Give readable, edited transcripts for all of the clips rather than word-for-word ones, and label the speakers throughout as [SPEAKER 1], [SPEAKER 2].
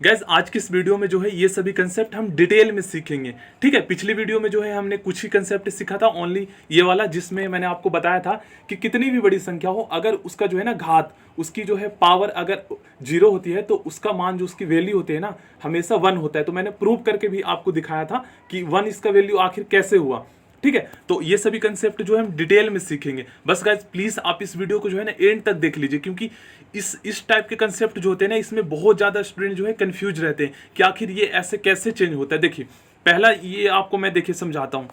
[SPEAKER 1] Gas आज की इस वीडियो में जो है ये सभी कंसेप्ट हम डिटेल में सीखेंगे। ठीक है, पिछली वीडियो में जो है हमने कुछ ही कंसेप्ट सीखा था, ओनली ये वाला, जिसमें मैंने आपको बताया था कि कितनी भी बड़ी संख्या हो, अगर उसका जो है ना घात, उसकी जो है पावर अगर 0 होती है तो उसका मान जो उसकी वैल्यू होती है ना हमेशा 1 होता है। तो मैंने प्रूव करके भी आपको दिखाया था कि 1 इसका वैल्यू आखिर कैसे हुआ। ठीक है, तो ये सभी कंसेप्ट जो है हम डिटेल में सीखेंगे। बस गाइस प्लीज आप इस वीडियो को जो है ना एंड तक देख लीजिए, क्योंकि इस टाइप के कंसेप्ट जो होते हैं ना, इसमें बहुत ज्यादा स्टूडेंट जो है कंफ्यूज रहते हैं कि आखिर ये ऐसे कैसे चेंज होता है। देखिए पहला ये आपको मैं देखिए समझाता हूं।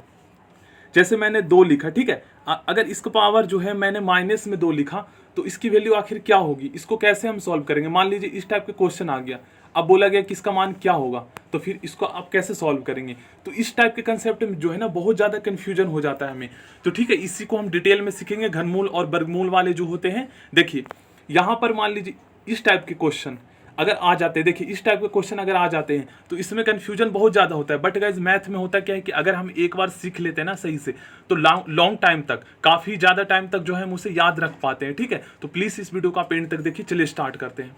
[SPEAKER 1] जैसे मैंने 2 लिखा, ठीक है, अगर इसका पावर जो है मैंने माइनस में 2 लिखा तो इसकी वैल्यू आखिर क्या होगी, इसको कैसे हम सॉल्व करेंगे। मान लीजिए इस टाइप के क्वेश्चन आ गया, अब बोला गया कि इसका मान क्या होगा, तो फिर इसको आप कैसे सॉल्व करेंगे। तो इस टाइप के कंसेप्ट में जो है ना बहुत ज्यादा कंफ्यूजन हो जाता है हमें। तो ठीक है, इसी को हम डिटेल में सीखेंगे। घनमूल और वर्गमूल वाले जो होते हैं, देखिए यहां पर मान लीजिए इस टाइप के क्वेश्चन अगर आ जाते हैं, देखिए इस टाइप के क्वेश्चन अगर आ जाते हैं तो इसमें कंफ्यूजन बहुत ज्यादा होता है। बट गाइज मैथ में होता क्या है कि अगर हम एक बार सीख लेते हैं ना सही से, तो लॉन्ग टाइम तक, काफी ज्यादा टाइम तक जो है हम उसे याद रख पाते हैं। ठीक है, तो प्लीज इस वीडियो का आप एंड तक देखिए। चलिए स्टार्ट करते हैं।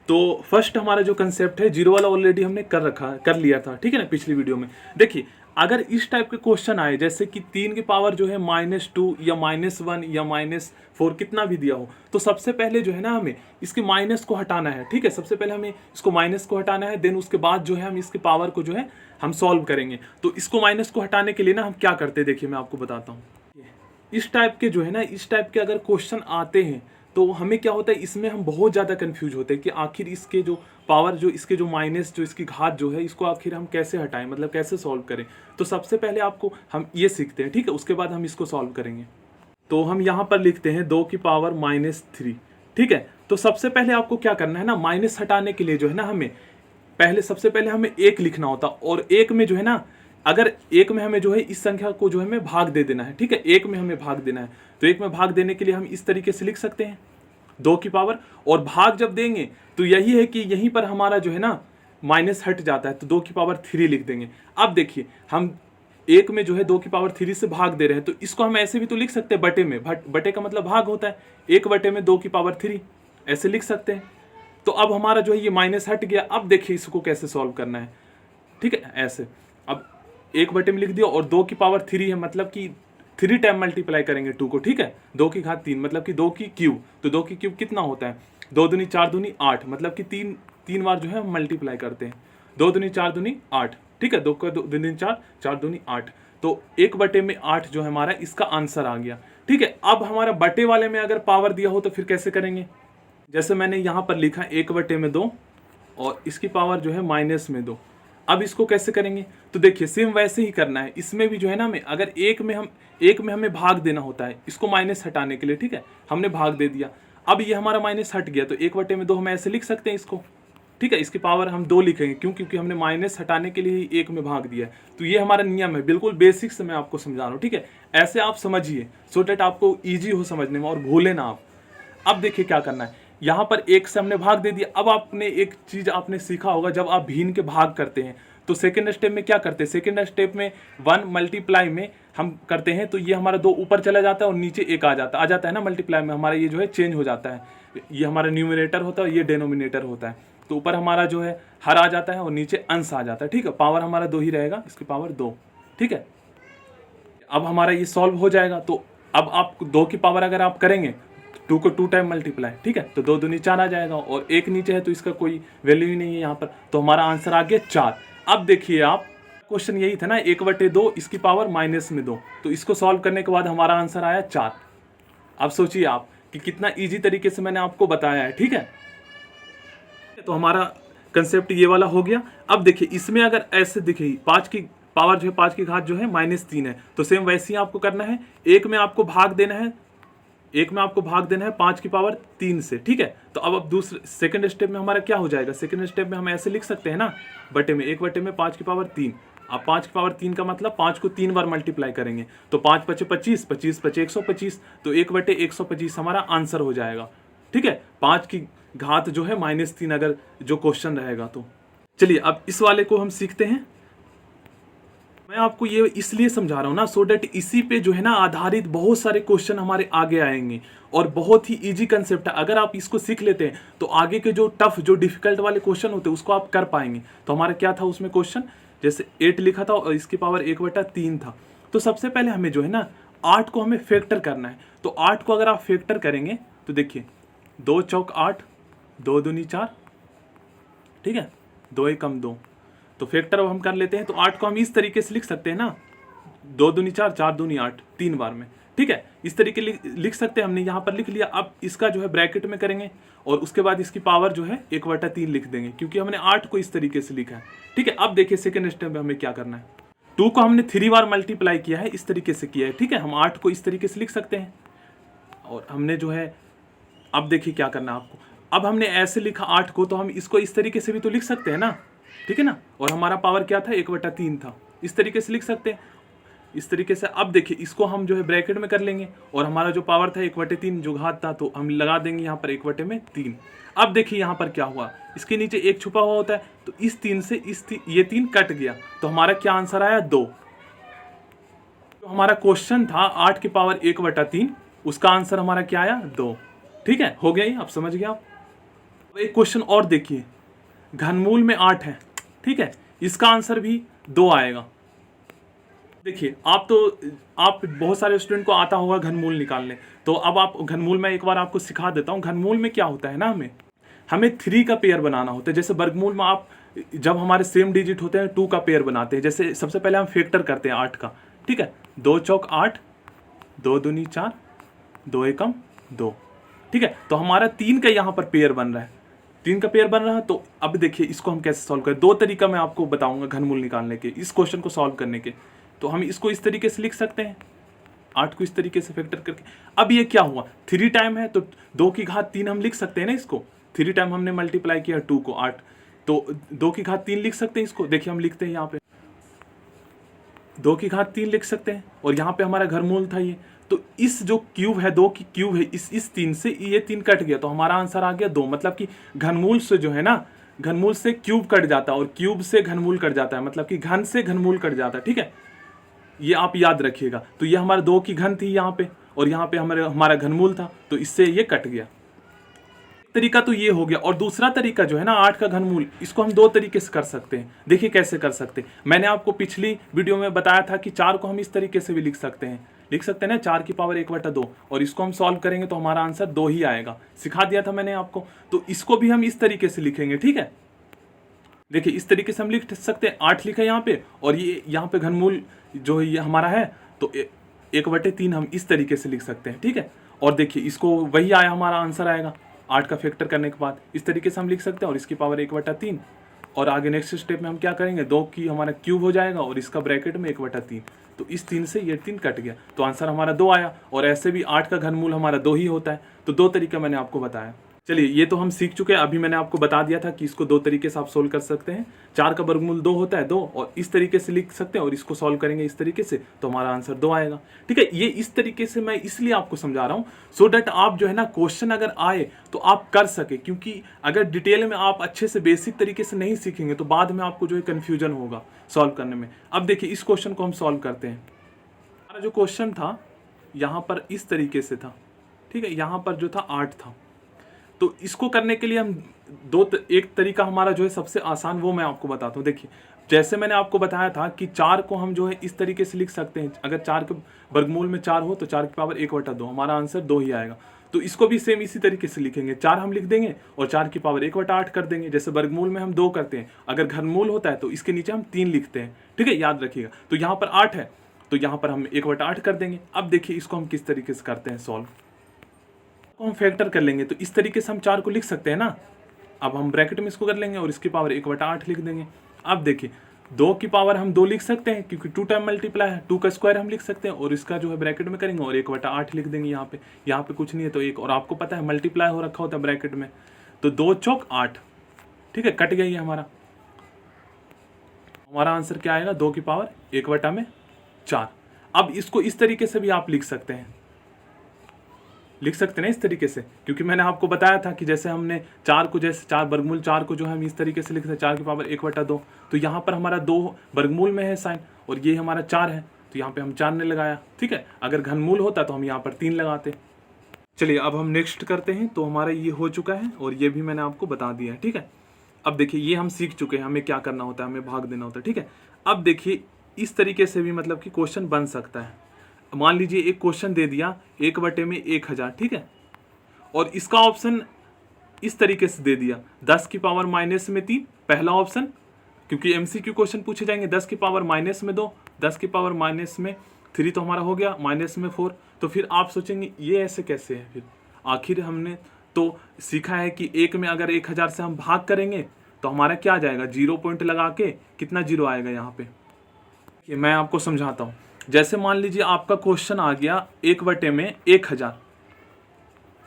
[SPEAKER 1] तो फर्स्ट हमारा जो कंसेप्ट है, जीरो वाला ऑलरेडी हमने कर लिया था, ठीक है ना, पिछली वीडियो में। देखिए अगर इस टाइप के क्वेश्चन आए, जैसे कि 3 की पावर जो है -2 या -1 या -4 कितना भी दिया हो, तो सबसे पहले जो है ना हमें इसके माइनस को हटाना है। ठीक है, सबसे पहले हमें इसको माइनस को हटाना है, देन उसके बाद जो है हम इसके पावर को जो है हम सॉल्व करेंगे। तो इसको माइनस को हटाने के लिए ना हम क्या करते हैं, देखिए मैं आपको बताता हूँ। इस टाइप के जो है ना, इस टाइप के अगर क्वेश्चन आते हैं तो हमें क्या होता है, इसमें हम बहुत ज़्यादा कंफ्यूज होते हैं कि आखिर इसके जो पावर, जो इसके जो माइनस, जो इसकी घात जो है, इसको आखिर हम कैसे हटाएं, मतलब कैसे सॉल्व करें। तो सबसे पहले आपको हम ये सीखते हैं, ठीक है, उसके बाद हम इसको सॉल्व करेंगे। तो हम यहाँ पर लिखते हैं 2 की पावर -3। ठीक है, तो सबसे पहले आपको क्या करना है ना, माइनस हटाने के लिए जो है ना हमें सबसे पहले हमें 1 लिखना होता, और 1 में जो है ना, अगर 1 में हमें जो है इस संख्या को जो है हमें भाग दे देना है। ठीक है, 1 में हमें भाग देना है, तो 1 में भाग देने के लिए हम इस तरीके से लिख सकते हैं 2 की पावर, और भाग जब देंगे तो यही है कि यहीं पर हमारा जो है ना माइनस हट जाता है, तो 2 की पावर 3 लिख देंगे। अब देखिए हम 1 में जो है 2 की पावर 3 से भाग दे रहे हैं, तो इसको हम ऐसे भी तो लिख सकते हैं बटे में, बटे का मतलब भाग होता है, 1 बटे में 2 की पावर 3 ऐसे लिख सकते हैं। तो अब हमारा जो है ये माइनस हट गया। अब देखिए इसको कैसे सॉल्व करना है। ठीक है, ऐसे अब 1 बटे में लिख दिया, और 2 की पावर 3 है, मतलब कि 3 टाइम मल्टीप्लाई करेंगे 2 को। ठीक है, 2 की घात 3 मतलब कि 2 की क्यूब, तो 2 की क्यूब कितना होता है, 2 दूनी 4 दूनी 8, मतलब कि तीन बार जो है हम मल्टीप्लाई करते हैं। 2 दूनी 4 दूनी 8। ठीक है, 2 का 2 दूनी 4, 4 दूनी 8, तो 1 बटे में 8 जो है हमारा इसका आंसर आ गया। ठीक है, अब हमारा बटे वाले में अगर पावर दिया हो तो फिर कैसे करेंगे। जैसे मैंने यहाँ पर लिखा 1 बटे में 2, और इसकी पावर जो है माइनस में 2। अब इसको कैसे करेंगे, तो देखिए सेम वैसे ही करना है। इसमें भी जो है ना हमें, अगर एक में हमें भाग देना होता है इसको माइनस हटाने के लिए। ठीक है, हमने भाग दे दिया, अब ये हमारा माइनस हट गया, तो 1 बटे में 2 हम ऐसे लिख सकते हैं इसको। ठीक है, इसकी पावर हम 2 लिखेंगे, क्यों, क्योंकि हमने माइनस हटाने के लिए ही 1 में भाग दिया है। तो ये हमारा नियम है, बिल्कुल बेसिक से मैं आपको समझा रहा हूँ। ठीक है, ऐसे आप समझिए, सो डेट आपको ईजी हो समझने में और भूले ना आप। अब देखिए क्या करना है, यहाँ पर 1 से हमने भाग दे दिया। अब आपने एक चीज आपने सीखा होगा, जब आप भिन्न के भाग करते हैं तो सेकंड स्टेप में क्या करते हैं, सेकंड स्टेप में 1 मल्टीप्लाई में हम करते हैं, तो ये हमारा 2 ऊपर चला जाता है और नीचे 1 आ जाता है ना, मल्टीप्लाई में हमारा ये जो है चेंज हो जाता है। ये हमारा न्यूमरेटर होता है, ये डिनोमिनेटर होता है। तो ऊपर हमारा जो है हर आ जाता है और नीचे अंश आ जाता है। ठीक है, पावर हमारा 2 ही रहेगा, इसकी पावर 2। ठीक है, अब हमारा ये सॉल्व हो जाएगा। तो अब आप 2 की पावर अगर आप करेंगे, 2 को 2 टाइम मल्टीप्लाई, ठीक है, तो 2 दूनी 4 आ जाएगा, और 1 नीचे है तो इसका कोई वैल्यू ही नहीं है यहाँ पर, तो हमारा आंसर आ गया 4। अब देखिए आप, क्वेश्चन यही था ना, 1 बटे 2 इसकी पावर माइनस में 2, तो इसको सॉल्व करने के बाद हमारा आंसर आया 4। अब सोचिए आप कि कितना ईजी तरीके से मैंने आपको बताया है। ठीक है, तो हमारा कंसेप्ट ये वाला हो गया। अब देखिए इसमें अगर ऐसे दिखे 5 की पावर जो है, 5 की घात जो है -3 है, तो सेम वैसे ही आपको करना है। 1 में आपको भाग देना है, 5 की पावर 3 से। ठीक है, तो अब दूसरे सेकंड स्टेप में हमारा क्या हो जाएगा, सेकंड स्टेप में हम ऐसे लिख सकते हैं ना, बटे में 1 बटे में 5 की पावर 3। अब 5 की पावर 3 का मतलब 5 को 3 बार मल्टीप्लाई करेंगे, तो 5 पचे 25, 25 पचे 125, तो 1 बटे 125 हमारा आंसर हो जाएगा। ठीक है, 5 की घात जो है -3 अगर जो क्वेश्चन रहेगा तो। चलिए अब इस वाले को हम सीखते हैं। मैं आपको ये इसलिए समझा रहा हूँ ना, सो डैट इसी पे जो है ना आधारित बहुत सारे क्वेश्चन हमारे आगे आएंगे और बहुत ही इजी कंसेप्ट है। अगर आप इसको सीख लेते हैं तो आगे के जो टफ जो डिफिकल्ट वाले क्वेश्चन होते हैं उसको आप कर पाएंगे। तो हमारा क्या था उसमें क्वेश्चन, जैसे 8 लिखा था और इसकी पावर 1/3 था। तो सबसे पहले हमें जो है ना 8 को हमें फैक्टर करना है। तो 8 को अगर आप फैक्टर करेंगे तो देखिए 2 चौक 8, 2 दूनी 4, ठीक है, 2 एकम 2। तो फैक्टर अब हम कर लेते हैं। तो 8 को हम इस तरीके से लिख सकते हैं ना, 2 दूनी 4, 4 दूनी 8, 3 बार में, ठीक है, इस तरीके लिख सकते हैं। हमने यहाँ पर लिख लिया। अब इसका जो है ब्रैकेट में करेंगे और उसके बाद इसकी पावर जो है 1/3 लिख देंगे, क्योंकि हमने 8 को इस तरीके से लिखा है, ठीक है। अब देखिए सेकेंड स्टेप में हमें क्या करना है। 2 को हमने 3 बार मल्टीप्लाई किया है, इस तरीके से किया है, ठीक है। हम 8 को इस तरीके से लिख सकते हैं और हमने जो है, अब देखिए क्या करना है आपको। अब हमने ऐसे लिखा 8 को, तो हम इसको इस तरीके से भी तो लिख सकते हैं ना, ठीक है ना। और हमारा पावर क्या था, 1/3 था, इस तरीके से लिख सकते हैं, इस तरीके से। अब देखिए इसको हम जो है ब्रैकेट में कर लेंगे और हमारा जो पावर था 1/3 जो घात था, तो हम लगा देंगे यहाँ पर 1/3। अब देखिए यहाँ पर क्या हुआ, इसके नीचे 1 छुपा हुआ होता है, तो इस 3 से ये 3 कट गया, तो हमारा क्या आंसर आया, 2। तो हमारा क्वेश्चन था 8 की पावर 1/3, उसका आंसर हमारा क्या आया, 2, ठीक है। हो गया ये, आप समझ गए आप। एक क्वेश्चन और देखिए, घनमूल में 8 है, ठीक है, इसका आंसर भी 2 आएगा। देखिए आप बहुत सारे स्टूडेंट को आता होगा घनमूल निकालने, तो अब आप घनमूल में एक बार आपको सिखा देता हूँ। घनमूल में क्या होता है ना, हमें 3 का पेयर बनाना होता है। जैसे वर्गमूल में आप जब हमारे सेम डिजिट होते हैं 2 का पेयर बनाते हैं। जैसे सबसे पहले हम फैक्टर करते हैं 8 का, ठीक है, 2 चौक 8, 2 दूनी 4, 2 एकम 2, ठीक है। तो हमारा 3 का यहाँ पर पेयर बन रहा है, 3 का पेयर बन रहा है। तो अब देखिए इसको हम कैसे सॉल्व करें। 2 तरीका मैं आपको बताऊंगा घनमूल निकालने के, इस क्वेश्चन को सॉल्व करने के। तो हम इसको इस तरीके से लिख सकते हैं, 8 को इस तरीके से फैक्टर करके। अब ये क्या हुआ, 3 टाइम है तो 2 की घात 3 हम लिख सकते हैं ना इसको। 3 टाइम हमने मल्टीप्लाई किया 2 को 8, तो 2 की घात 3 लिख सकते हैं इसको। देखिए हम लिखते हैं यहाँ पे 2 की घात 3 लिख सकते हैं, और यहाँ पे हमारा घनमूल था ये। तो इस जो क्यूब है, 2 की क्यूब है, इस 3 से ये 3 कट गया, तो हमारा आंसर आ गया 2। मतलब कि घनमूल से जो है ना, घनमूल से क्यूब कट जाता है और क्यूब से घनमूल कट जाता है, मतलब कि घन से घनमूल कट जाता है, ठीक है। ये आप याद रखिएगा। तो ये हमारा 2 की घन थी यहाँ पे, और यहाँ पे हमारा घनमूल था, तो इससे ये कट गया। तरीका तो ये हो गया। और दूसरा तरीका जो है ना 8 का घनमूल, इसको हम 2 तरीके से कर सकते हैं। देखिए कैसे कर सकते हैं। मैंने आपको पिछली वीडियो में बताया था कि 4 को हम इस तरीके से भी लिख सकते हैं ना, 4 की पावर 1/2, और इसको हम सॉल्व करेंगे तो हमारा आंसर 2 ही आएगा। सिखा दिया था मैंने आपको। तो इसको भी हम इस तरीके से लिखेंगे, ठीक है। देखिए इस तरीके से हम लिख सकते हैं, 8 लिखा यहाँ पे, और ये यहाँ पे घनमूल जो ये हमारा है, तो 1/3 हम इस तरीके से लिख सकते हैं, ठीक है। और देखिए इसको वही आया, हमारा आंसर आएगा 8 का फैक्टर करने के बाद। इस तरीके से हम लिख सकते हैं, और इसकी पावर 1/3, और आगे नेक्स्ट स्टेप में हम क्या करेंगे, 2 की हमारा क्यूब हो जाएगा और इसका ब्रैकेट में 1/3। तो इस 3 से ये 3 कट गया, तो आंसर हमारा 2 आया। और ऐसे भी 8 का घनमूल हमारा 2 ही होता है। तो 2 तरीका मैंने आपको बताया। चलिए ये तो हम सीख चुके हैं। अभी मैंने आपको बता दिया था कि इसको 2 तरीके से आप सोल्व कर सकते हैं। 4 का वर्गमूल 2 होता है, 2, और इस तरीके से लिख सकते हैं, और इसको सॉल्व करेंगे इस तरीके से, तो हमारा आंसर 2 आएगा, ठीक है। ये इस तरीके से मैं इसलिए आपको समझा रहा हूँ, सो डैट आप जो है ना क्वेश्चन अगर आए तो आप कर सके। क्योंकि अगर डिटेल में आप अच्छे से बेसिक तरीके से नहीं सीखेंगे तो बाद में आपको जो है कन्फ्यूजन होगा सॉल्व करने में। अब देखिए इस क्वेश्चन को हम सॉल्व करते हैं। हमारा जो क्वेश्चन था यहाँ पर इस तरीके से था, ठीक है। यहाँ पर जो था 8 था। तो इसको करने के लिए हम एक तरीका हमारा जो है सबसे आसान, वो मैं आपको बताता हूँ। देखिए जैसे मैंने आपको बताया था कि 4 को हम जो है इस तरीके से लिख सकते हैं। अगर 4 के वर्गमूल में 4 हो तो 4 की पावर 1/2, हमारा आंसर 2 ही आएगा। तो इसको भी सेम इसी तरीके से लिखेंगे, 4 हम लिख देंगे और 4 की पावर 1/8 कर देंगे। जैसे वर्गमूल में हम 2 करते हैं, अगर घनमूल होता है तो इसके नीचे हम 3 लिखते हैं, ठीक है, याद रखिएगा। तो यहाँ पर 8 है, तो यहाँ पर हम 1/8 कर देंगे। अब देखिए इसको हम किस तरीके से करते हैं सॉल्व, हम फैक्टर कर लेंगे। तो इस तरीके से हम 4 को लिख सकते हैं ना। अब हम ब्रैकेट में इसको कर लेंगे और इसकी पावर 1/8 लिख देंगे। अब देखिए 2 की पावर हम 2 लिख सकते हैं, क्योंकि 2 टाइम मल्टीप्लाई है, 2 का स्क्वायर हम लिख सकते हैं, और इसका जो है ब्रैकेट में करेंगे और 1/8 लिख देंगे। यहाँ पे कुछ नहीं है तो 1, और आपको पता है मल्टीप्लाई हो रखा होता है ब्रैकेट में। तो 2 चौक 8, ठीक है, कट गई है हमारा आंसर क्या आएगा, 2 की पावर 1/4। अब इसको इस तरीके से भी आप लिख सकते हैं ना, इस तरीके से, क्योंकि मैंने आपको बताया था कि जैसे हमने 4 को, जैसे 4 वर्गमूल 4 को जो है हम इस तरीके से लिखते हैं, 4 की पावर 1/2। तो यहाँ पर हमारा 2 वर्गमूल में है साइन, और ये हमारा 4 है, तो यहाँ पे हम 4 ने लगाया। ठीक है, अगर घनमूल होता तो हम यहाँ पर 3 लगाते। चलिए अब हम नेक्स्ट करते हैं। तो हमारा ये हो चुका है और ये भी मैंने आपको बता दिया है। ठीक है, अब देखिए ये हम सीख चुके हैं हमें क्या करना होता है, हमें भाग देना होता है। ठीक है, अब देखिए इस तरीके से भी मतलब कि क्वेश्चन बन सकता है। मान लीजिए एक क्वेश्चन दे दिया 1/1000। ठीक है, और इसका ऑप्शन इस तरीके से दे दिया 10 की पावर -3 पहला ऑप्शन, क्योंकि एमसीक्यू क्वेश्चन पूछे जाएंगे 10 की पावर -2, 10 की पावर -3 तो हमारा हो गया, -4। तो फिर आप सोचेंगे ये ऐसे कैसे है। फिर आखिर हमने तो सीखा है कि एक में अगर 1000 से हम भाग करेंगे तो हमारा क्या आ जाएगा, 0 पॉइंट लगा के कितना 0 आएगा यहाँ पे। ये मैं आपको समझाता हूँ। जैसे मान लीजिए आपका क्वेश्चन आ गया 1/1000।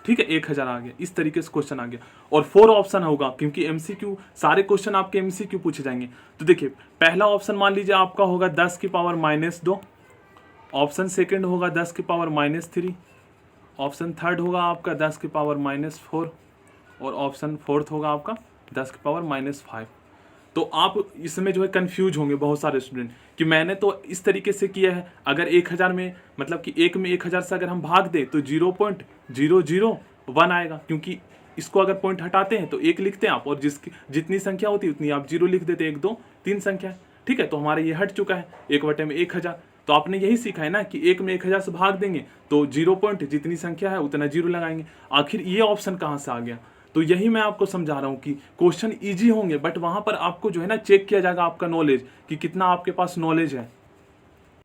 [SPEAKER 1] ठीक है, 1000 आ गया, इस तरीके से क्वेश्चन आ गया और 4 ऑप्शन होगा, क्योंकि एमसीक्यू सारे क्वेश्चन आपके एमसीक्यू पूछे जाएंगे। तो देखिए पहला ऑप्शन मान लीजिए आपका होगा 10 की पावर -2, ऑप्शन सेकंड होगा 10 की पावर -3, ऑप्शन थर्ड होगा आपका 10 की पावर -4 और ऑप्शन फोर्थ होगा आपका 10 की पावर -5। तो आप इसमें जो है कंफ्यूज होंगे बहुत सारे स्टूडेंट कि मैंने तो इस तरीके से किया है, अगर 1000 में मतलब कि एक में 1000 से अगर हम भाग दें तो 0.001 आएगा, क्योंकि इसको अगर पॉइंट हटाते हैं तो 1 लिखते हैं आप, और जिसकी जितनी संख्या होती है उतनी आप 0 लिख देते, 1 2 3 संख्या है। ठीक है, तो हमारा ये हट चुका है 1/1000। तो आपने यही सीखा है ना कि एक में 1000 से भाग देंगे तो 0 पॉइंट जितनी संख्या है उतना 0 लगाएंगे। आखिर ये ऑप्शन कहाँ से आ गया, तो यही मैं आपको समझा रहा हूँ कि क्वेश्चन इजी होंगे बट वहां पर आपको जो है ना चेक किया जाएगा आपका नॉलेज कि कितना आपके पास नॉलेज है।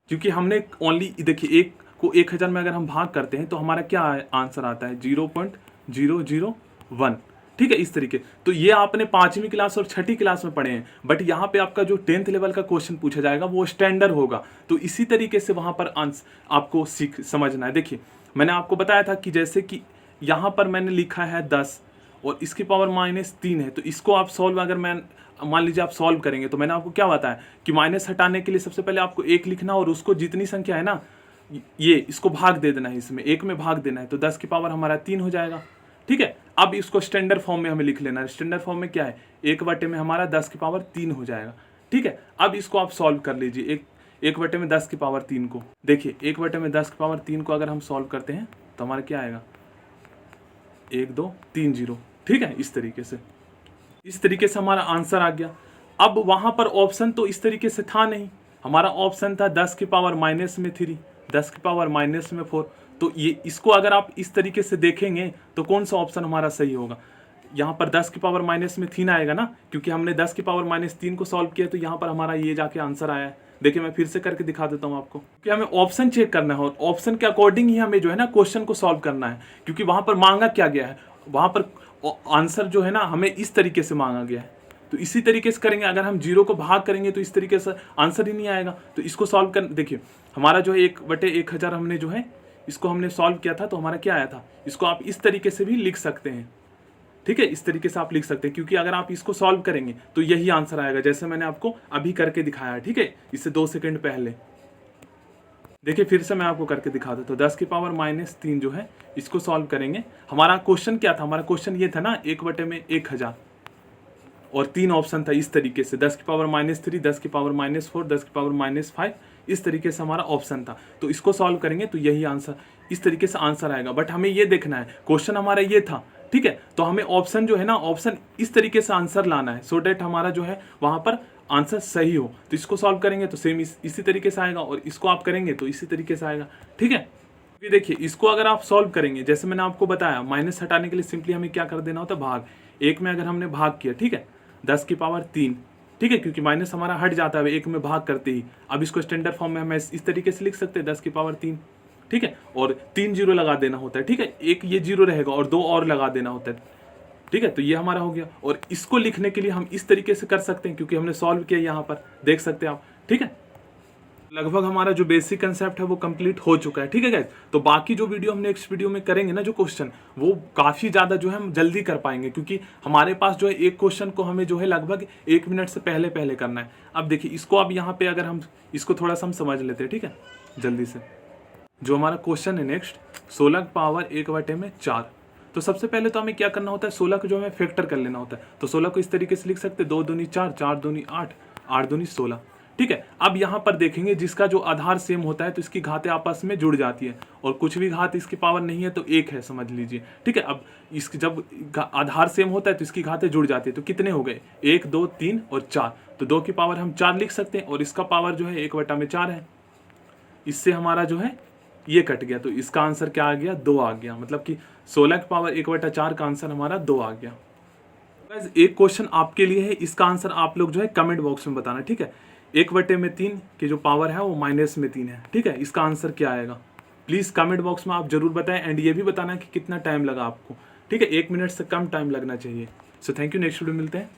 [SPEAKER 1] क्योंकि हमने ओनली देखिए एक को 1000 में अगर हम भाग करते हैं तो हमारा क्या आंसर आता है, 0.001। ठीक है, इस तरीके। तो ये आपने 5वीं क्लास और 6ठी क्लास में पढ़े हैं, बट यहाँ पे आपका जो 10th लेवल का क्वेश्चन पूछा जाएगा वो स्टैंडर्ड होगा। तो इसी तरीके से वहां पर आंसर आपको समझना है। देखिए मैंने आपको बताया था कि जैसे कि यहाँ पर मैंने लिखा है 10 और इसकी पावर -3 है, तो इसको आप सॉल्व अगर मान लीजिए आप सॉल्व करेंगे तो मैंने आपको क्या बताया कि माइनस हटाने के लिए सबसे पहले आपको 1 लिखना और उसको जितनी संख्या है ना ये इसको भाग दे देना है, इसमें 1 में भाग देना है, तो 10 की पावर हमारा 3 हो जाएगा। ठीक है, अब इसको स्टैंडर्ड फॉर्म में हमें लिख लेना है। स्टैंडर्ड फॉर्म में क्या है, 1/10 में हमारा 10 की पावर 3 हो जाएगा। ठीक है, अब इसको आप सॉल्व कर लीजिए 1/10 में 10 की पावर 3 को। देखिए 1/10 में 10 की पावर 3 को अगर हम सॉल्व करते हैं तो हमारा क्या आएगा, 1 2 3 0। ठीक है, इस तरीके से हमारा आंसर आ गया। अब वहां पर ऑप्शन तो इस तरीके से था नहीं, हमारा ऑप्शन था 10 की पावर -3, 10 की पावर -4। तो ये इसको अगर आप इस तरीके से देखेंगे तो कौन सा ऑप्शन हमारा सही होगा, यहाँ पर 10 की पावर -3 आएगा ना, क्योंकि हमने 10 की पावर -3 को सॉल्व किया तो यहाँ पर हमारा ये जाके आंसर आया है। देखिए मैं फिर से करके दिखा देता हूँ आपको, कि हमें ऑप्शन चेक करना है और ऑप्शन के अकॉर्डिंग ही हमें जो है ना क्वेश्चन को सॉल्व करना है, क्योंकि वहां पर मांगा क्या गया है, वहां पर आंसर जो है ना हमें इस तरीके से मांगा गया है। तो इसी तरीके से करेंगे, अगर हम 0 को भाग करेंगे तो इस तरीके से आंसर ही नहीं आएगा। तो इसको सॉल्व कर देखिए हमारा जो है 1/1000 हमने जो है इसको हमने सॉल्व किया था, तो हमारा क्या आया था, इसको आप इस तरीके से भी लिख सकते हैं। ठीक है, इस तरीके से आप लिख सकते हैं, क्योंकि अगर आप इसको सॉल्व करेंगे तो यही आंसर आएगा, जैसे मैंने आपको अभी करके दिखाया है। ठीक है, इससे 2 सेकंड पहले। देखिए फिर से मैं आपको करके दिखा दूं, तो 10 की पावर -3 जो है इसको सॉल्व करेंगे। हमारा क्वेश्चन क्या था, हमारा क्वेश्चन ये था ना 1/1000 और 3 ऑप्शन था इस तरीके से, 10 की पावर -3, 10 की पावर -4, 10 की पावर -5, इस तरीके से हमारा ऑप्शन था। तो इसको सॉल्व करेंगे तो यही आंसर, इस तरीके से आंसर आएगा। बट हमें ये देखना है क्वेश्चन हमारा ये था। ठीक है, तो हमें ऑप्शन जो है ना, ऑप्शन इस तरीके से आंसर लाना है, सो डेट हमारा जो है वहां पर आंसर सही हो। तो इसको सॉल्व करेंगे तो सेम इसी तरीके से आएगा, और इसको आप करेंगे तो इसी तरीके से आएगा। ठीक है, ये देखिए इसको अगर आप सॉल्व करेंगे, जैसे मैंने आपको बताया, माइनस हटाने के लिए सिंपली हमें क्या कर देना होता है, भाग। 1 में अगर हमने भाग किया, ठीक है, 10 की पावर 3, ठीक है, क्योंकि माइनस हमारा हट जाता है 1 में भाग करते ही। अब इसको स्टैंडर्ड फॉर्म में हम इस तरीके से लिख सकते हैं, 10 की पावर 3, ठीक है, और 3 जीरो लगा देना होता है। ठीक है, एक ये जीरो रहेगा और 2 और लगा देना होता है। ठीक है, तो ये हमारा हो गया। और इसको लिखने के लिए हम इस तरीके से कर सकते हैं, क्योंकि हमने सॉल्व किया, यहाँ पर देख सकते हैं आप। ठीक है, लगभग हमारा जो बेसिक कंसेप्ट है वो कंप्लीट हो चुका है। ठीक है गाइस, तो बाकी जो वीडियो हम नेक्स्ट वीडियो में करेंगे ना, जो क्वेश्चन, वो काफ़ी ज़्यादा जो है हम जल्दी कर पाएंगे, क्योंकि हमारे पास जो है एक क्वेश्चन को हमें जो है लगभग 1 मिनट से पहले पहले करना है। अब देखिए इसको, अब यहाँ पे अगर हम इसको थोड़ा सा हम समझ लेते हैं, ठीक है, जल्दी से। जो हमारा क्वेश्चन है नेक्स्ट, 16 की पावर 1/4। तो सबसे पहले तो हमें क्या करना होता है, 16 को जो हमें फैक्टर कर लेना होता है। तो 16 को इस तरीके से लिख सकते हैं, 2 दूनी 4, 4 दूनी 8, 8 दूनी 16। ठीक है। अब यहाँ पर देखेंगे जिसका जो आधार सेम होता है तो इसकी घातें आपस में जुड़ जाती है, और कुछ भी घात इसकी पावर नहीं है तो एक है, समझ लीजिए। ठीक है। अब इसकी जब आधार सेम होता है तो इसकी घातें जुड़ जाती है, तो कितने हो गए, 1 2 3 और 4, तो 2 की पावर हम 4 लिख सकते हैं, और इसका पावर जो है 1/4 है। इससे हमारा जो है ये कट गया, तो इसका आंसर क्या आ गया, 2 आ गया। मतलब कि 16 की पावर 1/4 का आंसर हमारा 2 आ गया। एक क्वेश्चन आपके लिए है, इसका आंसर आप लोग जो है कमेंट बॉक्स में बताना। ठीक है। 1/3 की जो पावर है वो -3 है। ठीक है। इसका आंसर क्या आएगा, प्लीज कमेंट बॉक्स में आप जरूर बताएं, एंड ये भी बताना कि कितना टाइम लगा आपको। ठीक है। 1 मिनट से कम टाइम लगना चाहिए। So thank you, next video मिलते हैं।